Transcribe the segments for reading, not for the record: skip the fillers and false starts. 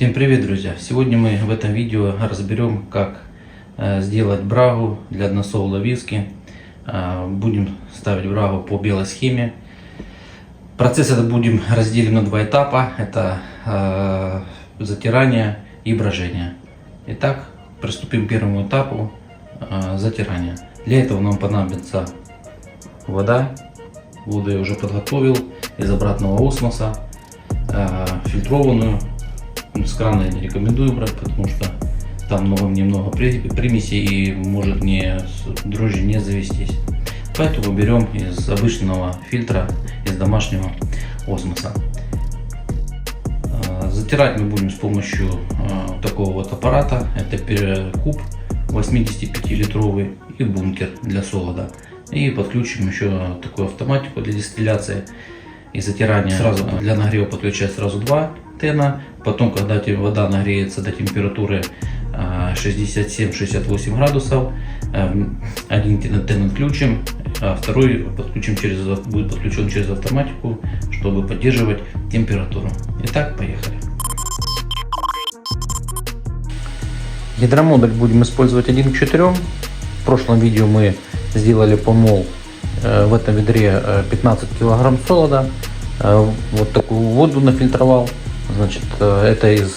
Всем привет, друзья! Сегодня мы в этом видео разберем, как сделать брагу для односолода виски. Будем ставить брагу по белой схеме. Процесс это будем разделим на два этапа. Это затирание и брожение. Итак, приступим к первому этапу затирания. Для этого нам понадобится вода. Воду я уже подготовил из обратного осмоса, фильтрованную. С крана я не рекомендую брать, потому что там немного примесей и может дрожжи не завестись. Поэтому берем из обычного фильтра, из домашнего осмоса. Затирать мы будем с помощью такого вот аппарата. Это куб 85-литровый и бункер для солода. И подключим еще такую автоматику для дистилляции и затирания. Сразу для нагрева подключать сразу два тена. Потом, когда вода нагреется до температуры 67-68 градусов, один тен отключим, а второй будет подключен через автоматику, чтобы поддерживать температуру. Итак, поехали. Гидромодуль будем использовать 1 к 4. В прошлом видео мы сделали помол. В этом ведре 15 килограмм солода. Вот такую воду нафильтровал. Значит, это из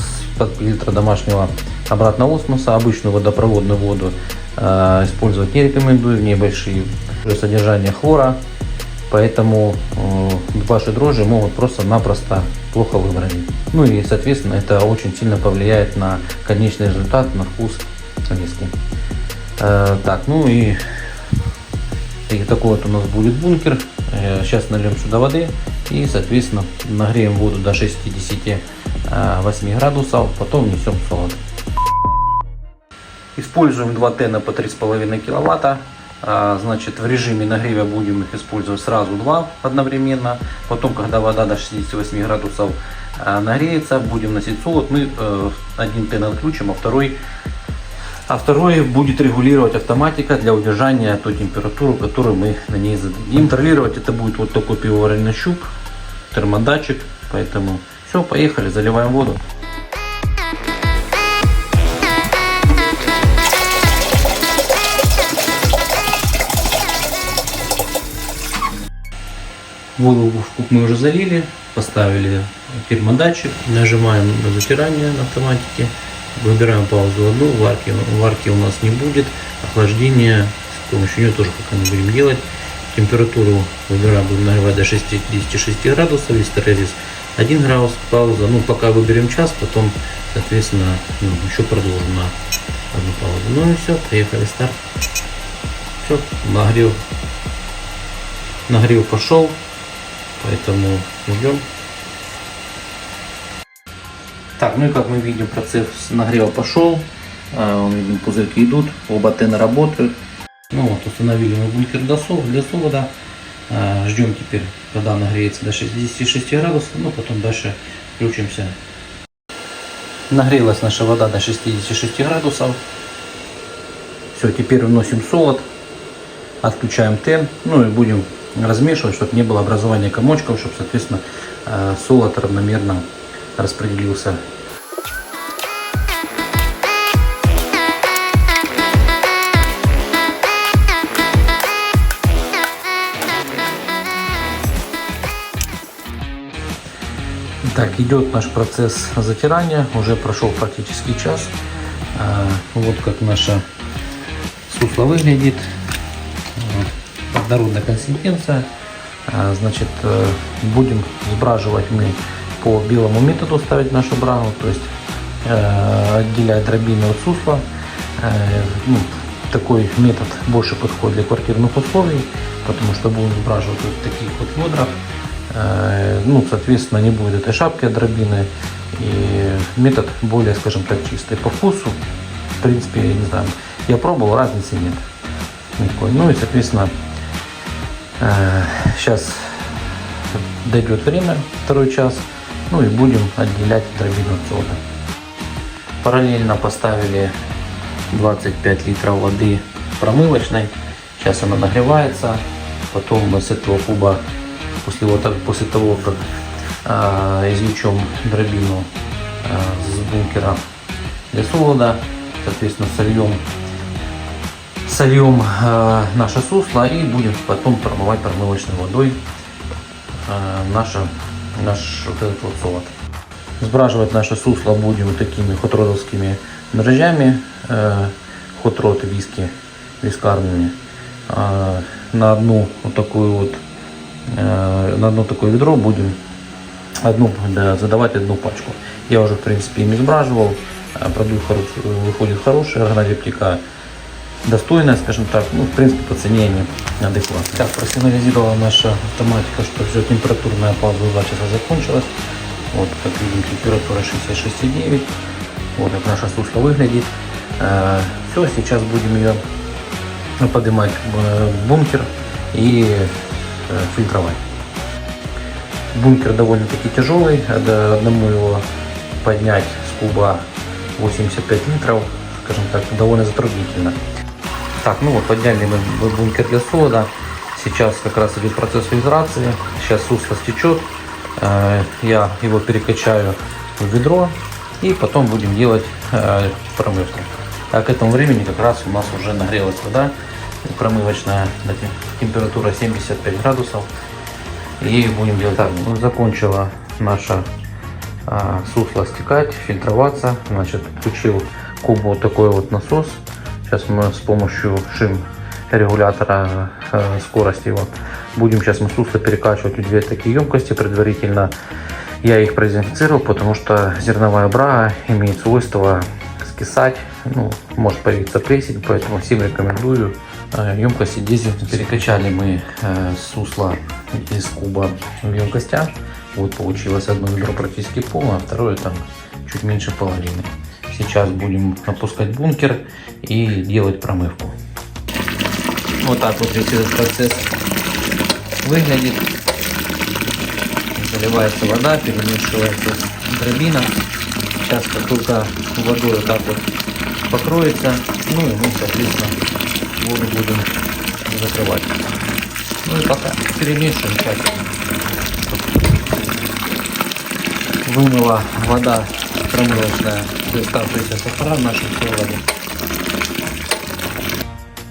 фильтра домашнего обратного осмоса. Обычную водопроводную воду использовать не рекомендую. В ней большие содержания хлора. Поэтому ваши дрожжи могут просто-напросто плохо выбродить. Ну и, соответственно, это очень сильно повлияет на конечный результат, на вкус виски. Так, ну и такой вот у нас будет бункер. Сейчас нальем сюда воды и, соответственно, нагреем воду до 68 градусов, потом несем солод. Используем 2 тена по 3,5 киловатта. Значит, в режиме нагрева будем их использовать сразу 2 одновременно. Потом, когда вода до 68 градусов нагреется, будем носить солод. Мы 1 тен отключим, а второй будет регулировать автоматика для удержания той температуры, которую мы на ней зададим. Контролировать это будет вот такой пивоваренный щуп, термодатчик. Поэтому все, поехали, заливаем воду. Воду в куб мы уже залили, поставили термодатчик, нажимаем на затирание на автоматике. Выбираем паузу одну, варки у нас не будет, охлаждение с помощью нее тоже пока не будем делать. Температуру выбираем, будем нагревать до 66 градусов, вестерезис 1 градус, пауза, ну пока выберем час, потом соответственно еще продолжим на одну паузу. Ну и все, поехали, старт. Все, нагрев пошел, поэтому ждем. Так, ну и как мы видим, процесс нагрева пошел, пузырьки идут, оба тена работают. Ну вот, установили мы бункер для солода, ждем теперь, когда нагреется до 66 градусов, ну потом дальше включимся. Нагрелась наша вода до 66 градусов, все, теперь вносим солод, отключаем тен, ну и будем размешивать, чтобы не было образования комочков, чтобы, соответственно, солод равномерно распределился. Так, идет наш процесс затирания, уже прошел практически час. Вот как наша сусло выглядит, однородная консистенция. Значит, будем сбраживать мы по белому методу, ставить нашу брагу, то есть отделять дробины от сусла. Такой метод больше подходит для квартирных условий, потому что будем сбраживать вот в таких вот ведрах. Соответственно, не будет этой шапки от дробины, и метод более, скажем так, чистый по вкусу. В принципе, я не знаю, я пробовал, разницы нет никакой. Ну и, соответственно, сейчас дойдет время, второй час, ну и будем отделять дробину от солода. Параллельно поставили 25 литров воды промывочной, сейчас она нагревается, потом мы с этого куба после того, как извлечем дробину, с бункера для солода. Соответственно, сольем наше сусло и будем потом промывать промывочной водой наш вот этот вот солод. Сбраживать наше сусло будем вот такими хотродовскими дрожжами, хотрод виски вискарными. На одну вот такую вот, на одно такое ведро будем задавать одну пачку. Я уже в принципе ими сбраживал, продукт выходит хороший, органолептика достойная, скажем так, ну в принципе по цене они адекватные. Так, просигнализировала наша автоматика, что все, температурная пауза 2 часа закончилась. Вот, как видим, температура 66,9. Вот как наша сусло выглядит. Все, сейчас будем ее поднимать в бункер и фильтровать. Бункер довольно-таки тяжелый, одному его поднять с куба 85 литров, скажем так, довольно затруднительно. Так, ну вот подняли мы бункер для солода. Сейчас как раз идет процесс фильтрации. Сейчас сусло стечет. Я его перекачаю в ведро и потом будем делать промывку. А к этому времени как раз у нас уже нагрелась вода промывочная, температура 75 градусов. И будем делать так. Ну, закончила наша сусло стекать, фильтроваться. Значит, включил к кубу вот такой вот насос. Сейчас мы с помощью шин регулятора скорости его будем сейчас мы сусло перекачивать в 2 такие емкости. Предварительно я их продезинфицировал, потому что зерновая брага имеет свойство скисать, ну, может появиться плесень, поэтому всем рекомендую емкости дезинфицировать. Перекачали мы сусло из куба в емкостях. Вот получилось одно ведро практически полное, а второе там чуть меньше половины. Сейчас будем опускать бункер и делать промывку. Вот так вот весь этот процесс выглядит. Заливается вода, перемешивается дробина. Сейчас как только водой вот так вот покроется, ну и мы, соответственно, воду будем закрывать. Ну и пока перемешиваем. Вымыла вода промывочная оставшиеся сахара в нашем солоде.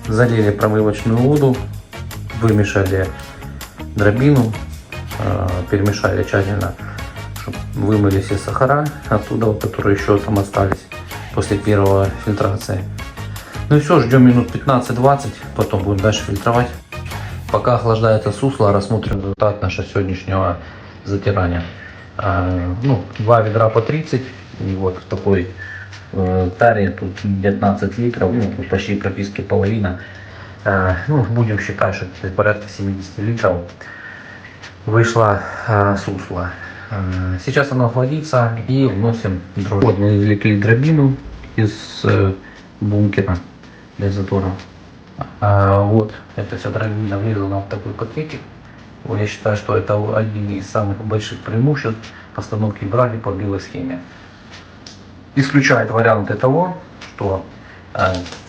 Залили промывочную воду, вымешали дробину, перемешали тщательно, чтобы вымыли все сахара оттуда, вот, которые еще там остались после первой фильтрации. Ну и все, ждем минут 15-20, потом будем дальше фильтровать. Пока охлаждается сусло, рассмотрим результат нашего сегодняшнего затирания. Ну, 2 ведра по 30, и вот в такой таре тут 19 литров, ну, тут почти прописки половина. Ну, будем считать, что это порядка 70 литров вышло сусло. Сейчас оно охладится и вносим дрожжи. Вот мы извлекли дробину из бункера для затора. Вот эта вся дробина влезла в такой пакетик. Я считаю, что это один из самых больших преимуществ постановки браги по биосхеме. Исключает варианты того, что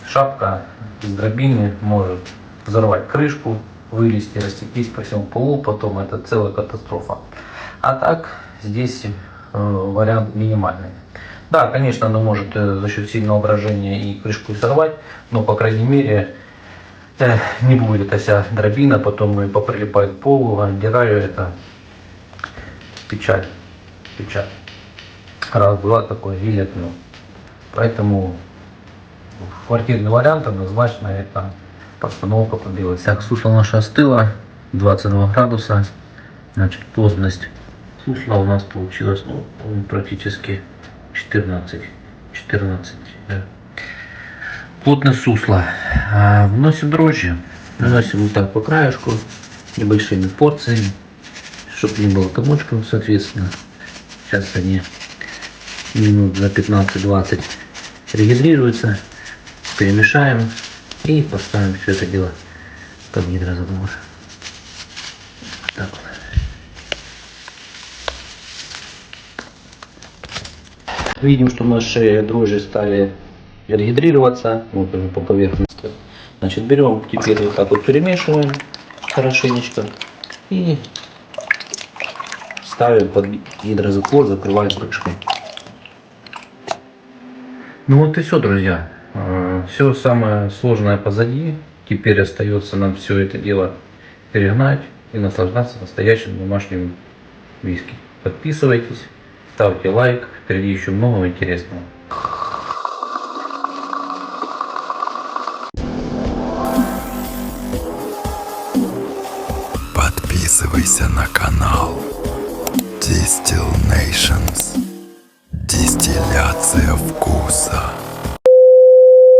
шапка из дробины может взорвать крышку, вылезти, растеклись по всему полу, потом это целая катастрофа. А так здесь вариант минимальный. Да, конечно, оно может за счет сильного брожения и крышку сорвать, но по крайней мере не будет эта вся дробина, потом поприлипает к полу, отдираю это. Печаль. Раз была такое, или ну. Поэтому квартирный вариант однозначно это постановка по белосхеме. Так, сусло наше остыло, 22 градуса. Значит, плотность сусла у нас получилась, ну, практически 14. Да. Плотность сусла. Вносим дрожжи. Наносим вот так по краешку, небольшими порциями, чтобы не было комочков, соответственно. Сейчас они минут за 15-20 регидрируются. Перемешаем и поставим все это дело под гидрозабор. Так вот. Видим, что наши дрожжи стали регидрироваться, вот по поверхности. Значит, берем, теперь вот так вот перемешиваем хорошенечко и ставим под гидрозатвор, закрываем крышкой. Ну вот и все, друзья. Все самое сложное позади. Теперь остается нам все это дело перегнать и наслаждаться настоящим домашним виски. Подписывайтесь, ставьте лайк. Впереди еще много интересного. Подписывайся на канал Distill Nations. Дистилляция вкуса.